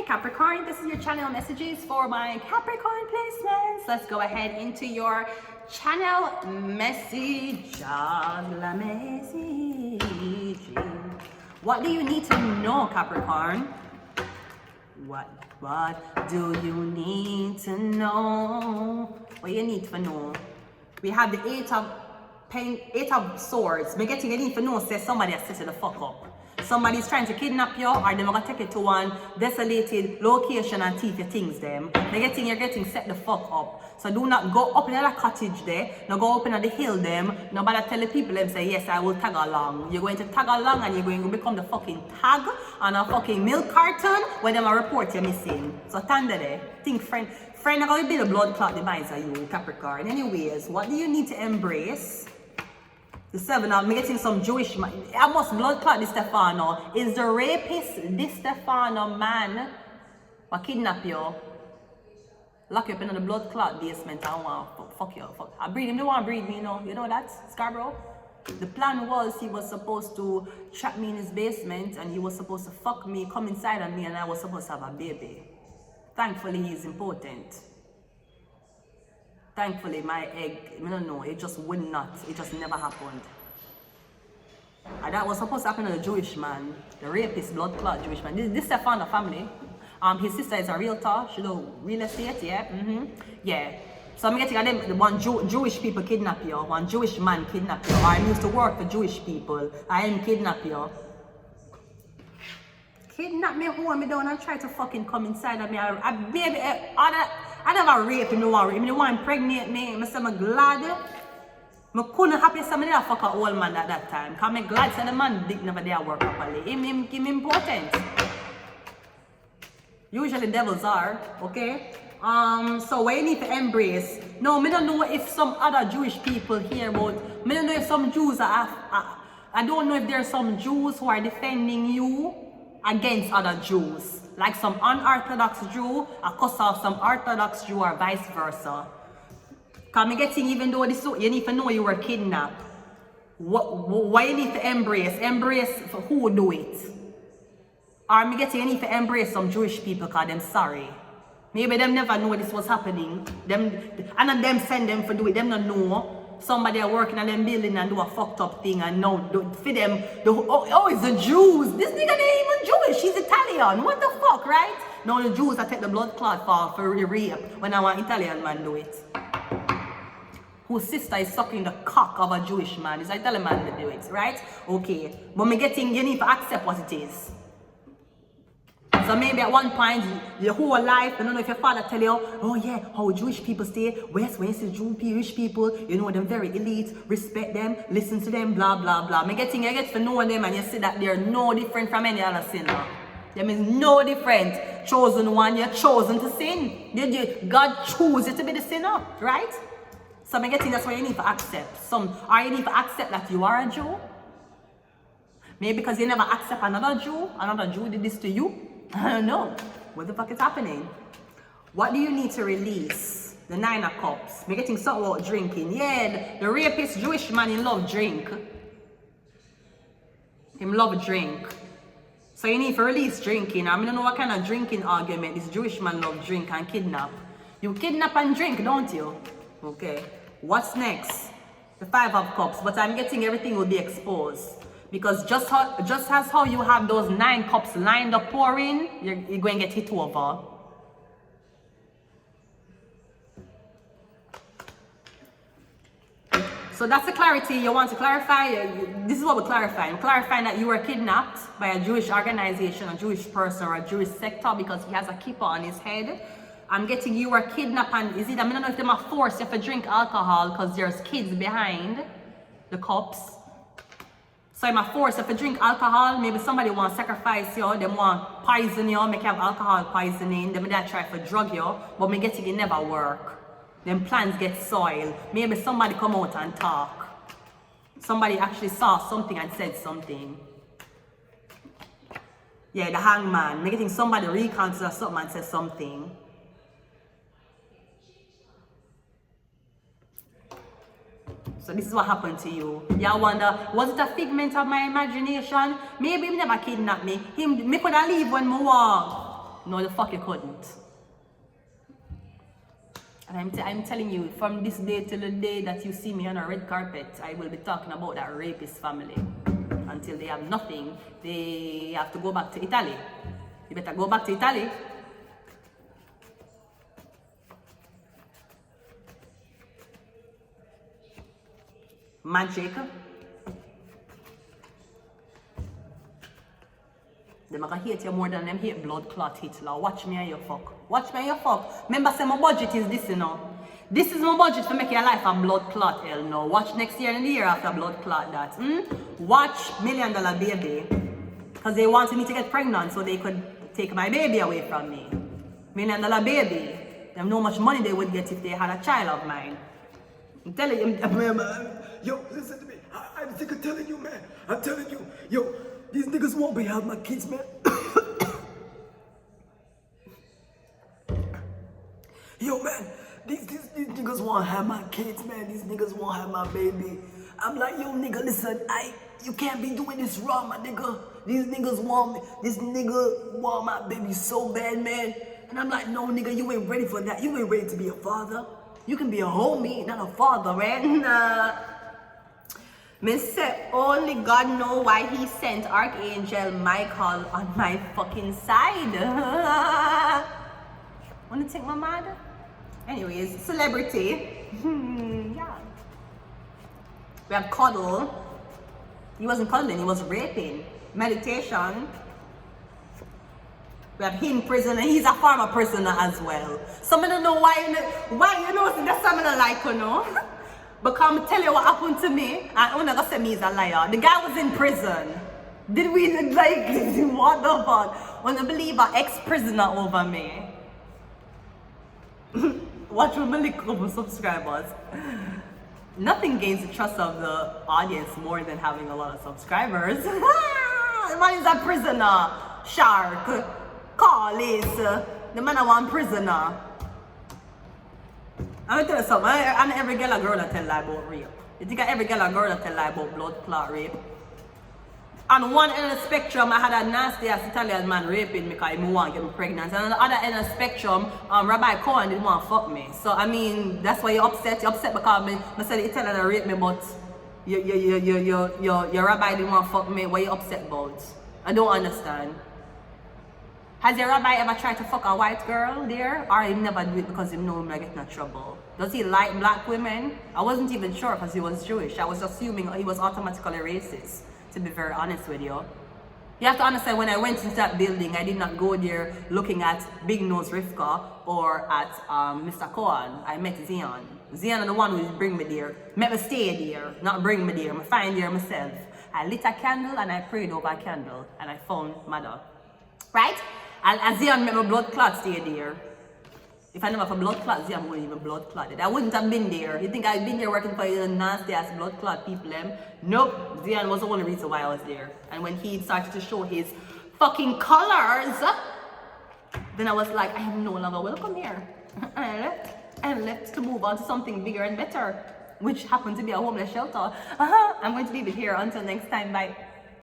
Capricorn, this is your channel messages for my Capricorn placements. Let's go ahead into your channel message. What do you need to know, Capricorn? What do you need to know? What you need to know? We have the Eight of Swords. Me getting you need to know, say somebody has set the fuck up. Somebody's trying to kidnap you, or they're gonna take you to one desolated location and take your things them. You're getting set the fuck up. So do not go up in a cottage there, no go up in the hill them, nobody tell the people them say, yes, I will tag along. You're going to tag along and you're going to become the fucking tag on a fucking milk carton when them a report you're missing. So stand there. Think friend are going to be the blood clot demise of you, Capricorn. Anyways, what do you need to embrace? The seven, I'm getting some Jewish man. I must blood clot this Stefano. Is the rapist this Stefano man or kidnap you? Lock you up in the blood clot basement and want fuck you. Fuck. I breed him, they want to breed me, you know. You know that, Scarborough? The plan was he was supposed to trap me in his basement and he was supposed to fuck me, come inside of me, and I was supposed to have a baby. Thankfully, he's impotent. Thankfully, my egg, I don't know, it just would not, it just never happened. And that was supposed to happen to the Jewish man, the rapist, blood clot Jewish man. This is Stefano family. His sister is a realtor, she do real estate, yeah? Yeah. So I'm getting them, one Jewish people kidnap you, one Jewish man kidnap you, or I used to work for Jewish people, I am kidnap you. Kidnap me, hold me down and try to fucking come inside of me. I never rape him, no one rape him. He want to impregnate me. I say I'm glad. I couldn't happy somebody that fuck a old man at that time. Because I'm glad that the man dick never there work properly. Him important. Usually devils are, okay? So what you need to embrace. No, I don't know if some other Jewish people here, but I don't know if some Jews are, I don't know if there are some Jews who are defending you against other Jews. Like some unorthodox Jew, a cuss off some orthodox Jew, or vice versa. Because I'm getting, even though this, you need to know you were kidnapped. What you need to embrace for who do it. Or I'm getting, you need to embrace some Jewish people because them sorry. Maybe them never know this was happening. And them send them for do it, them not know. Somebody are working on them building and do a fucked up thing, and now for them, it's the Jews. This nigga ain't even Jewish, he's Italian. What the fuck, right? Now the Jews that take the blood clot for rape when I want Italian man do it. Whose sister is sucking the cock of a Jewish man. It's an Italian man to do it, right? Okay. But me getting, you need to accept what it is. So maybe at one point, your whole life, I don't know if your father tell you, oh yeah, how Jewish people stay, when you see Jewish people, you know them very elite, respect them, listen to them, blah, blah, blah. You get to know them and you see that they're no different from any other sinner. Them is no different. Chosen one, you're chosen to sin. God chose you to be the sinner, right? So I'm getting that's why you need to accept. Or you need to accept that you are a Jew. Maybe because you never accept another Jew did this to you. I don't know. What the fuck is happening? What do you need to release? The Nine of Cups. We're getting something about drinking. Yeah, the rapist Jewish man, he love drink. Him love drink. So you need to release drinking. I don't know what kind of drinking argument this Jewish man love drink and kidnap. You kidnap and drink, don't you? Okay. What's next? The Five of Cups. But I'm getting everything will be exposed. Because just as how you have those 9 cups lined up pouring, you're going to get hit over. So that's the clarity you want to clarify. This is what we're clarifying. We're clarifying that you were kidnapped by a Jewish organization, a Jewish person, or a Jewish sector because he has a kippah on his head. I'm getting you were kidnapped, and is it, I don't know if they might force you to drink alcohol because there's kids behind the cups. So I'm forced if you drink alcohol, maybe somebody want to sacrifice you, they want poison you, make you have alcohol poisoning, they may try to drug you, but me getting it never work. Them plans get soiled. Maybe somebody come out and talk. Somebody actually saw something and said something. Yeah, the hangman. Me getting somebody reconsider something and say something. So this is what happened to you. Y'all wonder, was it a figment of my imagination? Maybe he never kidnapped me. Me could have leave when I walk. No, the fuck you couldn't. And I'm telling you, from this day till the day that you see me on a red carpet, I will be talking about that rapist family. Until they have nothing, they have to go back to Italy. You better go back to Italy. Magic. Them gonna hate you more than them hate blood clot Hitler. Watch me and you fuck. Watch me and you fuck. Remember, say my budget is this, you know. This is my budget for making your life a blood clot, hell no. Watch next year and the year after blood clot that. Watch $1 Million Baby. Because they wanted me to get pregnant so they could take my baby away from me. $1 Million Baby. They know how much money they would get if they had a child of mine. I'm telling you. Man, yo, listen to me. I'm sick of telling you, man. I'm telling you. Yo, these niggas won't be having my kids, man. Yo, man, these niggas won't have my kids, man. These niggas won't have my baby. I'm like, yo, nigga, listen, you can't be doing this wrong, my nigga. These niggas want me. This nigga want my baby so bad, man. And I'm like, no, nigga, you ain't ready for that. You ain't ready to be a father. You can be a homie, not a father, man. Me say, only God know why he sent Archangel Michael on my fucking side. Wanna take my mother? Anyways, celebrity. Yeah. We have cuddle. He wasn't cuddling, he was raping. Meditation. We have him prisoner. He's a former prisoner as well. So I don't know why you know that's something I like, you know. Because I tell you what happened to me, and I'm not gonna say me is a liar. The guy was in prison. Did we like what the fuck? When I believe an ex-prisoner over me. Watch with my couple subscribers. Nothing gains the trust of the audience more than having a lot of subscribers. The man is a prisoner. Shark. Carlis. The man I want prisoner. I'm gonna tell you something. And every girl or girl that tell lie about rape. You think every girl or girl that tell lie about blood clot rape? On one end of the spectrum, I had a nasty ass Italian man raping me because he want to get me pregnant. And on the other end of the spectrum, Rabbi Cohen didn't want to fuck me. So I mean, that's why you're upset. You're upset because I said the Italian raped me, but your rabbi didn't want to fuck me. What are you upset about? I don't understand. Has your rabbi ever tried to fuck a white girl there? Or he never do it because he know him get in trouble? Does he like black women? I wasn't even sure because he was Jewish. I was assuming he was automatically racist, to be very honest with you. You have to understand, when I went into that building, I did not go there looking at Big Nose Rivka or at Mr. Cohen. I met Zion. Zion is the one who bring me there. Make me stay there, not bring me there. I find there myself. I lit a candle and I prayed over a candle and I found mother. Right? And Zion made my blood clot stay there. If I never have a blood clot, Zion wouldn't even blood clotted. I wouldn't have been there. You think I've been there working for the nasty ass blood clot people? Nope. Zion was the only reason why I was there. And when he started to show his fucking colors, then I was like, I am no longer welcome here. And left to move on to something bigger and better, which happened to be a homeless shelter. I'm going to leave it here. Until next time, bye.